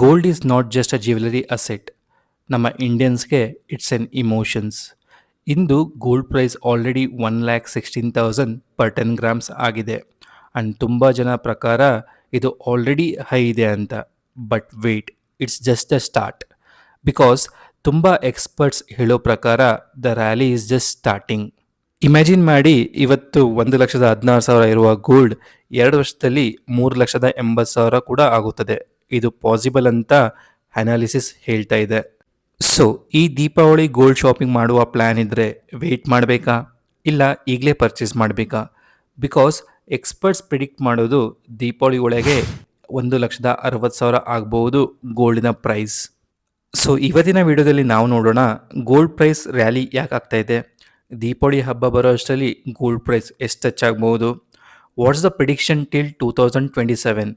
Gold is not just a jewellery asset. ನಮ್ಮ ಇಂಡಿಯನ್ಸ್ಗೆ it's an emotions. ಇಂದು gold price already 1,16,000 per 10 grams ಆಗಿದೆ. And ತುಂಬ ಜನ ಪ್ರಕಾರ ಇದು ಆಲ್ರೆಡಿ ಹೈ ಇದೆ ಅಂತ. But wait, it's just the start. Because ತುಂಬ ಎಕ್ಸ್ಪರ್ಟ್ಸ್ ಹೇಳೋ ಪ್ರಕಾರ the rally is just starting. Imagine ಮಾಡಿ, ಇವತ್ತು 1,16,000 ಇರುವ ಗೋಲ್ಡ್ 2 ವರ್ಷದಲ್ಲಿ 3,80,000 ಕೂಡ ಆಗುತ್ತದೆ. ಇದು ಪಾಸಿಬಲ್ ಅಂತ ಅನಾಲಿಸಿಸ್ ಹೇಳ್ತಾ ಇದೆ. ಸೊ ಈ ದೀಪಾವಳಿ ಗೋಲ್ಡ್ ಶಾಪಿಂಗ್ ಮಾಡುವ ಪ್ಲ್ಯಾನ್ ಇದ್ದರೆ ವೆಯ್ಟ್ ಮಾಡಬೇಕಾ, ಇಲ್ಲ ಈಗಲೇ ಪರ್ಚೇಸ್ ಮಾಡಬೇಕಾ? ಬಿಕಾಸ್ ಎಕ್ಸ್ಪರ್ಟ್ಸ್ ಪ್ರಿಡಿಕ್ಟ್ ಮಾಡೋದು ದೀಪಾವಳಿ ಒಳಗೆ 1,60,000 ಆಗ್ಬೋದು ಗೋಲ್ಡಿನ ಪ್ರೈಸ್. ಸೊ ಇವತ್ತಿನ ವಿಡಿಯೋದಲ್ಲಿ ನಾವು ನೋಡೋಣ ಗೋಲ್ಡ್ ಪ್ರೈಸ್ ರ್ಯಾಲಿ ಯಾಕೆ ಆಗ್ತಾ ಇದೆ, ದೀಪಾವಳಿ ಹಬ್ಬ ಬರೋ ಅಷ್ಟರಲ್ಲಿ ಗೋಲ್ಡ್ ಪ್ರೈಸ್ ಎಷ್ಟು ಟಚ್ ಆಗ್ಬೋದು, what's the prediction till 2027,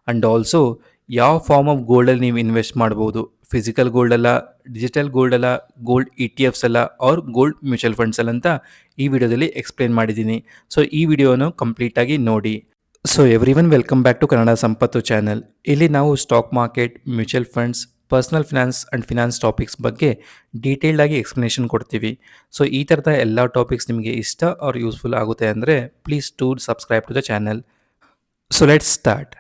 and also ಯಾವ ಫಾರ್ಮ್ ಆಫ್ ಗೋಲ್ಡಲ್ಲಿ ನೀವು ಇನ್ವೆಸ್ಟ್ ಮಾಡ್ಬೋದು, ಫಿಸಿಕಲ್ ಗೋಲ್ಡ್ ಅಲ್ಲ, ಡಿಜಿಟಲ್ ಗೋಲ್ಡ್ ಅಲ್ಲ, ಗೋಲ್ಡ್ ETFs ಅಲ್ಲ, ಆರ್ ಗೋಲ್ಡ್ ಮ್ಯೂಚುವಲ್ ಫಂಡ್ಸ್ ಅಲ್ಲ ಅಂತ ಈ ವಿಡಿಯೋದಲ್ಲಿ ಎಕ್ಸ್ಪ್ಲೇನ್ ಮಾಡಿದ್ದೀನಿ. ಸೊ ಈ ವಿಡಿಯೋನ ಕಂಪ್ಲೀಟಾಗಿ ನೋಡಿ. So everyone, welcome back to Kannada Sampattu channel. ಇಲ್ಲಿ ನಾವು stock market, mutual funds, personal finance and finance topics ಬಗ್ಗೆ ಡೀಟೇಲ್ಡ್ ಆಗಿ ಎಕ್ಸ್ಪ್ಲನೇಷನ್ ಕೊಡ್ತೀವಿ. ಸೊ ಈ ಥರದ ಎಲ್ಲ ಟಾಪಿಕ್ಸ್ ನಿಮಗೆ ಇಷ್ಟ ಆರ್ ಯೂಸ್ಫುಲ್ ಆಗುತ್ತೆ ಅಂದರೆ please to subscribe to the channel. So let's start.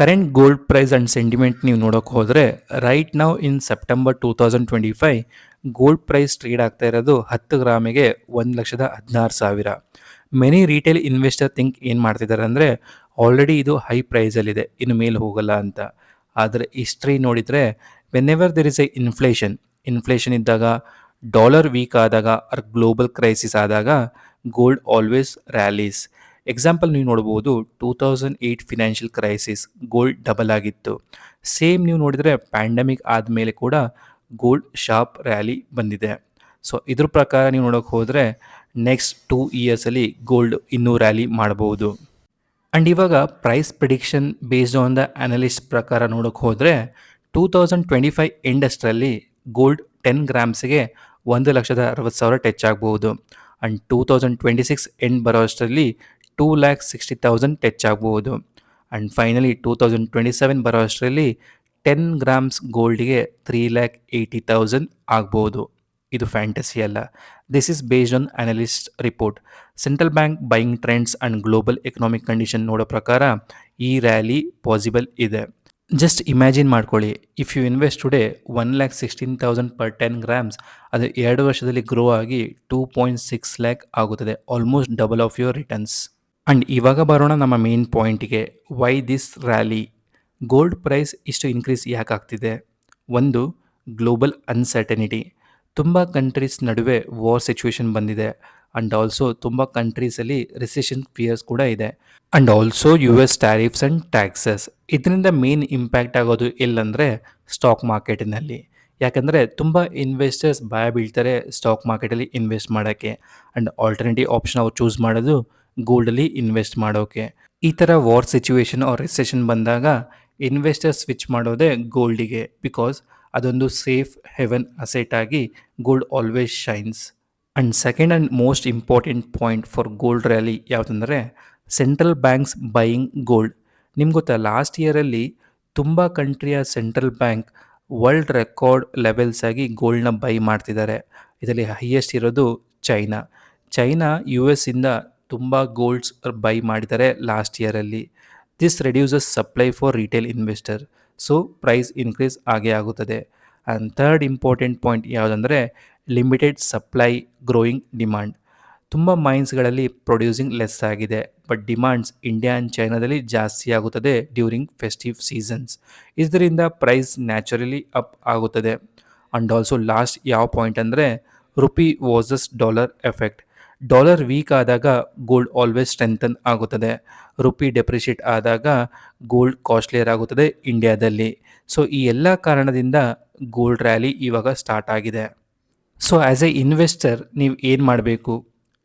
Current gold price and sentiment ನೀವು ನೋಡೋಕೆ ಹೋದರೆ, ರೈಟ್ ನಾವು in September 2025 gold price trade ಆಗ್ತಾ ಇರೋದು 10 ಗ್ರಾಮಿಗೆ 1,16,000. ಮೆನಿ ರಿಟೇಲ್ ಇನ್ವೆಸ್ಟರ್ ಥಿಂಕ್ ಏನು ಮಾಡ್ತಿದ್ದಾರೆ ಅಂದರೆ, ಆಲ್ರೆಡಿ ಇದು ಹೈ ಪ್ರೈಸಲ್ಲಿದೆ, ಇನ್ನು ಮೇಲೆ ಹೋಗಲ್ಲ ಅಂತ. ಆದರೆ ಹಿಸ್ಟ್ರಿ ನೋಡಿದರೆ, whenever there is a inflation ಇದ್ದಾಗ, ಡಾಲರ್ ವೀಕ್ ಆದಾಗ, ಆರ್ ಗ್ಲೋಬಲ್ ಕ್ರೈಸಿಸ್ ಆದಾಗ ಗೋಲ್ಡ್ ಆಲ್ವೇಸ್ ರ್ಯಾಲೀಸ್. ಎಕ್ಸಾಂಪಲ್ ನೀವು ನೋಡ್ಬೋದು, 2008 ಫಿನಾನ್ಷಿಯಲ್ ಕ್ರೈಸಿಸ್ ಗೋಲ್ಡ್ ಡಬಲ್ ಆಗಿತ್ತು. ಸೇಮ್ ನೀವು ನೋಡಿದರೆ ಪ್ಯಾಂಡಮಿಕ್ ಆದಮೇಲೆ ಕೂಡ ಗೋಲ್ಡ್ ಶಾರ್ಪ್ ರ್ಯಾಲಿ ಬಂದಿದೆ. ಸೊ ಇದ್ರ ಪ್ರಕಾರ ನೀವು ನೋಡೋಕೆ ಹೋದರೆ ನೆಕ್ಸ್ಟ್ 2 ಇಯರ್ಸಲ್ಲಿ ಗೋಲ್ಡ್ ಇನ್ನೂ ರ್ಯಾಲಿ ಮಾಡ್ಬೋದು. ಆ್ಯಂಡ್ ಇವಾಗ price prediction based on the analyst ಪ್ರಕಾರ ನೋಡೋಕೆ ಹೋದರೆ, 2025 ಎಂಡ್ ಅಷ್ಟರಲ್ಲಿ ಗೋಲ್ಡ್ 10 ಗ್ರಾಮ್ಸ್ಗೆ 1,60,000 ಟಚ್ ಆಗ್ಬೋದು. ಆ್ಯಂಡ್ 2026 ಎಂಡ್ ಬರೋ ಅಷ್ಟರಲ್ಲಿ 2,60,000 ಟಚ್ ಆಗ್ಬೋದು. ಆ್ಯಂಡ್ ಫೈನಲಿ 2027 ಬರೋ ಅಷ್ಟರಲ್ಲಿ 10 ಗ್ರಾಮ್ಸ್ ಗೋಲ್ಡ್ಗೆ 3,80,000 ಆಗ್ಬೋದು. ಇದು ಫ್ಯಾಂಟಸಿ ಅಲ್ಲ, this is based on analyst report. Central bank buying trends and global economic condition ನೋಡೋ ಪ್ರಕಾರ ಈ ರ್ಯಾಲಿ ಪಾಸಿಬಲ್ ಇದೆ. ಜಸ್ಟ್ ಇಮ್ಯಾಜಿನ್ ಮಾಡ್ಕೊಳ್ಳಿ, if you invest today 1,16,000 per 10 grams, ಅದು 2 ವರ್ಷದಲ್ಲಿ ಗ್ರೋ ಆಗಿ 2.6 ಲ್ಯಾಕ್ ಆಗುತ್ತದೆ, almost double of your returns. And ಇವಾಗ ಬರೋಣ ನಮ್ಮ ಮೇನ್ ಪಾಯಿಂಟ್ಗೆ, why this rally. Gold price ಇಷ್ಟು ಇನ್ಕ್ರೀಸ್ ಯಾಕೆ ಆಗ್ತಿದೆ? ಒಂದು, ಗ್ಲೋಬಲ್ ಅನ್ಸರ್ಟನಿಟಿ. ತುಂಬ ಕಂಟ್ರೀಸ್ ನಡುವೆ ವಾರ್ ಸಿಚುವೇಶನ್ ಬಂದಿದೆ. ಆ್ಯಂಡ್ ಆಲ್ಸೋ ತುಂಬ ಕಂಟ್ರೀಸಲ್ಲಿ ರಿಸೆಷನ್ ಫಿಯರ್ಸ್ ಕೂಡ ಇದೆ. And also US tariffs and taxes. ಇದರಿಂದ ಮೇನ್ ಇಂಪ್ಯಾಕ್ಟ್ ಆಗೋದು ಎಲ್ಲಂದರೆ ಸ್ಟಾಕ್ ಮಾರ್ಕೆಟಿನಲ್ಲಿ. ಯಾಕಂದರೆ ತುಂಬ ಇನ್ವೆಸ್ಟರ್ಸ್ ಭಯ ಬೀಳ್ತಾರೆ ಸ್ಟಾಕ್ ಮಾರ್ಕೆಟಲ್ಲಿ ಇನ್ವೆಸ್ಟ್ ಮಾಡೋಕ್ಕೆ. ಆ್ಯಂಡ್ ಆಲ್ಟರ್ನೇಟಿವ್ ಆಪ್ಷನ್ ಅವ್ರು ಚೂಸ್ ಮಾಡೋದು ಗೋಲ್ಡಲ್ಲಿ ಇನ್ವೆಸ್ಟ್ ಮಾಡೋಕ್ಕೆ. ಈ ಥರ ವಾರ್ ಸಿಚುವೇಶನ್ ಆರ್ ರಿಸೆಷನ್ ಬಂದಾಗ ಇನ್ವೆಸ್ಟರ್ಸ್ ಸ್ವಿಚ್ ಮಾಡೋದೇ ಗೋಲ್ಡಿಗೆ. ಬಿಕಾಸ್ ಅದೊಂದು ಸೇಫ್ ಹೆವನ್ ಅಸೆಟ್ ಆಗಿ gold always shines. And second and most important point for gold rally ಯಾವುದಂದರೆ, ಸೆಂಟ್ರಲ್ ಬ್ಯಾಂಕ್ಸ್ ಬೈಯಿಂಗ್ ಗೋಲ್ಡ್. ನಿಮ್ಗೆ ಗೊತ್ತಾ, ಲಾಸ್ಟ್ ಇಯರಲ್ಲಿ ತುಂಬ ಕಂಟ್ರಿಯ central bank world record levels ಆಗಿ ಗೋಲ್ಡ್ನ ಬೈ ಮಾಡ್ತಿದ್ದಾರೆ. ಇದರಲ್ಲಿ ಹೈಯೆಸ್ಟ್ ಇರೋದು ಚೈನಾ. US ಇಂದ ತುಂಬ ಗೋಲ್ಡ್ಸ್ ಬೈ ಮಾಡಿದ್ದಾರೆ ಲಾಸ್ಟ್ ಇಯರಲ್ಲಿ. This reduces supply for retail investor, so price increase ಆಗೇ ಆಗುತ್ತದೆ. ಆ್ಯಂಡ್ ಥರ್ಡ್ ಇಂಪಾರ್ಟೆಂಟ್ ಪಾಯಿಂಟ್ ಯಾವುದಂದರೆ, ಲಿಮಿಟೆಡ್ ಸಪ್ಲೈ ಗ್ರೋಯಿಂಗ್ ಡಿಮಾಂಡ್. ತುಂಬ ಮೈನ್ಸ್ಗಳಲ್ಲಿ ಪ್ರೊಡ್ಯೂಸಿಂಗ್ ಲೆಸ್ ಆಗಿದೆ, ಬಟ್ ಡಿಮಾಂಡ್ಸ್ ಇಂಡಿಯಾ ಆ್ಯಂಡ್ ಚೈನಾದಲ್ಲಿ ಜಾಸ್ತಿ ಆಗುತ್ತದೆ ಡ್ಯೂರಿಂಗ್ ಫೆಸ್ಟಿವ್ ಸೀಸನ್ಸ್. ಇದರಿಂದ ಪ್ರೈಸ್ ನ್ಯಾಚುರಲಿ ಅಪ್ ಆಗುತ್ತದೆ. ಆ್ಯಂಡ್ ಆಲ್ಸೋ ಲಾಸ್ಟ್ ಯಾವ ಪಾಯಿಂಟ್ ಅಂದರೆ, rupee versus dollar effect. Dollar weak ಆದಾಗ ಗೋಲ್ಡ್ ಆಲ್ವೇಸ್ ಸ್ಟ್ರೆಂಥನ್ ಆಗುತ್ತದೆ. ರುಪಿ ಡೆಪ್ರಿಷಿಯೇಟ್ ಆದಾಗ ಗೋಲ್ಡ್ ಕಾಸ್ಟ್ಲಿಯರ್ ಆಗುತ್ತದೆ ಇಂಡಿಯಾದಲ್ಲಿ. ಸೊ ಈ ಎಲ್ಲ ಕಾರಣದಿಂದ ಗೋಲ್ಡ್ ರ್ಯಾಲಿ ಇವಾಗ ಸ್ಟಾರ್ಟ್ ಆಗಿದೆ. ಸೊ ಆ್ಯಸ್ ಎ ಇನ್ವೆಸ್ಟರ್ ನೀವು ಏನು ಮಾಡಬೇಕು?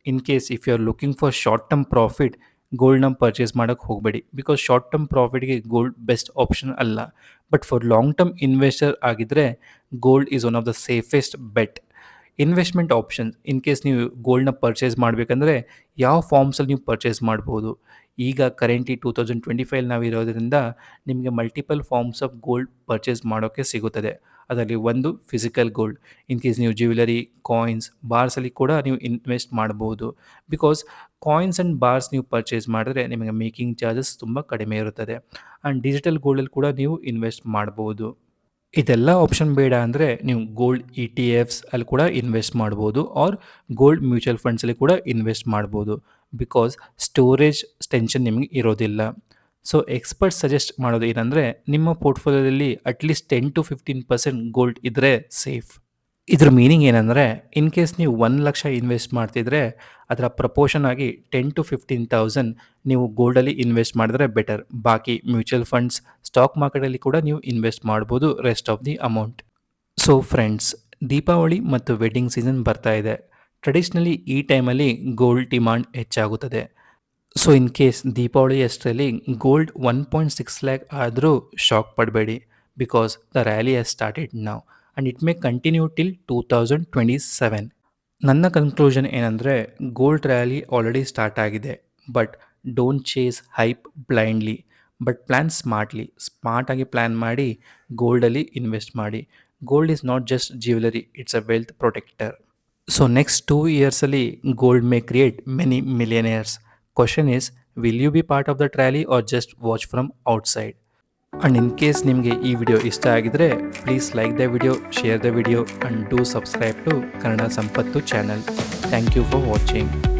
In case if you are looking for short term profit, ಗೋಲ್ಡ್ನ ಪರ್ಚೇಸ್ ಮಾಡೋಕ್ಕೆ ಹೋಗಬೇಡಿ. ಬಿಕಾಸ್ ಶಾರ್ಟ್ ಟರ್ಮ್ ಪ್ರಾಫಿಟ್ಗೆ ಗೋಲ್ಡ್ ಬೆಸ್ಟ್ ಆಪ್ಷನ್ ಅಲ್ಲ. But for long term investor ಆಗಿದ್ದರೆ gold is one of the safest bet. Investment options, in case ನೀವು ಗೋಲ್ಡ್ನ purchase ಮಾಡಬೇಕಂದ್ರೆ ಯಾವ ಫಾರ್ಮ್ಸಲ್ಲಿ ನೀವು ಪರ್ಚೇಸ್ ಮಾಡ್ಬೋದು? ಈಗ ಕರೆಂಟ್ಲಿ 2025 ನಾವಿರೋದ್ರಿಂದ ನಿಮಗೆ multiple forms of gold purchase ಮಾಡೋಕ್ಕೆ ಸಿಗುತ್ತದೆ. ಅದರಲ್ಲಿ ಒಂದು ಫಿಸಿಕಲ್ ಗೋಲ್ಡ್. ಇನ್ ಕೇಸ್ ನೀವು ಜ್ಯುವೆಲರಿ, ಕಾಯಿನ್ಸ್, ಬಾರ್ಸಲ್ಲಿ ಕೂಡ ನೀವು ಇನ್ವೆಸ್ಟ್ ಮಾಡ್ಬೋದು. ಬಿಕಾಸ್ ಕಾಯಿನ್ಸ್ ಆ್ಯಂಡ್ ಬಾರ್ಸ್ ನೀವು ಪರ್ಚೇಸ್ ಮಾಡಿದ್ರೆ ನಿಮಗೆ ಮೇಕಿಂಗ್ ಚಾರ್ಜಸ್ ತುಂಬ ಕಡಿಮೆ ಇರುತ್ತದೆ. ಆ್ಯಂಡ್ ಡಿಜಿಟಲ್ ಗೋಲ್ಡಲ್ಲಿ ಕೂಡ ನೀವು ಇನ್ವೆಸ್ಟ್ ಮಾಡ್ಬೋದು. ಇದೆಲ್ಲ ಆಪ್ಷನ್ ಬೇಡ ಅಂದರೆ ನೀವು ಗೋಲ್ಡ್ ETF ಅಲ್ಲಿ ಕೂಡ ಇನ್ವೆಸ್ಟ್ ಮಾಡ್ಬೋದು, ಆರ್ ಗೋಲ್ಡ್ ಮ್ಯೂಚುವಲ್ ಫಂಡ್ಸಲ್ಲಿ ಕೂಡ ಇನ್ವೆಸ್ಟ್ ಮಾಡ್ಬೋದು. ಬಿಕಾಸ್ ಸ್ಟೋರೇಜ್ ಟೆನ್ಷನ್ ನಿಮಗೆ ಇರೋದಿಲ್ಲ. ಸೊ ಎಕ್ಸ್ಪರ್ಟ್ಸ್ ಸಜೆಸ್ಟ್ ಮಾಡೋದು ಏನಂದರೆ ನಿಮ್ಮ ಪೋರ್ಟ್ಫೋಲಿಯೋದಲ್ಲಿ ಅಟ್ಲೀಸ್ಟ್ 10-15% ಗೋಲ್ಡ್ ಇದ್ದರೆ ಸೇಫ್. ಇದ್ರ ಮೀನಿಂಗ್ ಏನಂದರೆ ಇನ್ ಕೇಸ್ ನೀವು 1,00,000 ಇನ್ವೆಸ್ಟ್ ಮಾಡ್ತಿದ್ರೆ ಅದರ ಪ್ರಪೋರ್ಷನ್ ಆಗಿ 10,000-15,000 ನೀವು ಗೋಲ್ಡಲ್ಲಿ ಇನ್ವೆಸ್ಟ್ ಮಾಡಿದ್ರೆ ಬೆಟರ್. ಬಾಕಿ ಮ್ಯೂಚುವಲ್ ಫಂಡ್ಸ್, ಸ್ಟಾಕ್ ಮಾರ್ಕೆಟಲ್ಲಿ ಕೂಡ ನೀವು ಇನ್ವೆಸ್ಟ್ ಮಾಡ್ಬೋದು rest of the amount. So friends, Deepavali ಮತ್ತು ವೆಡ್ಡಿಂಗ್ ಸೀಸನ್ ಬರ್ತಾ ಇದೆ. ಟ್ರೆಡಿಷ್ನಲಿ ಈ ಟೈಮಲ್ಲಿ ಗೋಲ್ಡ್ ಡಿಮಾಂಡ್ ಹೆಚ್ಚಾಗುತ್ತದೆ. ಸೊ ಇನ್ ಕೇಸ್ ದೀಪಾವಳಿ ಅಷ್ಟರಲ್ಲಿ ಗೋಲ್ಡ್ 1.6 ಲ್ಯಾಕ್ ಆದರೂ ಶಾಕ್ ಪಡಬೇಡಿ. Because the rally has started now and it may continue till 2027. ನನ್ನ ಕನ್ಕ್ಲೂಷನ್ ಏನಂದರೆ ಗೋಲ್ಡ್ ರ್ಯಾಲಿ ಆಲ್ರೆಡಿ ಸ್ಟಾರ್ಟ್ ಆಗಿದೆ. But don't chase hype blindly, but plan smartly. ಸ್ಮಾರ್ಟಾಗಿ plan ಮಾಡಿ ಗೋಲ್ಡಲ್ಲಿ ಇನ್ವೆಸ್ಟ್ ಮಾಡಿ. Gold is not just jewellery, it's a wealth protector. So next 2 ಇಯರ್ಸಲ್ಲಿ gold may create many millionaires. Question is, will you be part of that rally or just watch from outside? And in case ನಿಮಗೆ ಈ video ಇಷ್ಟ ಆಗಿದರೆ please like the video, share the video and do subscribe to Kannada Sampattu channel. Thank you for watching.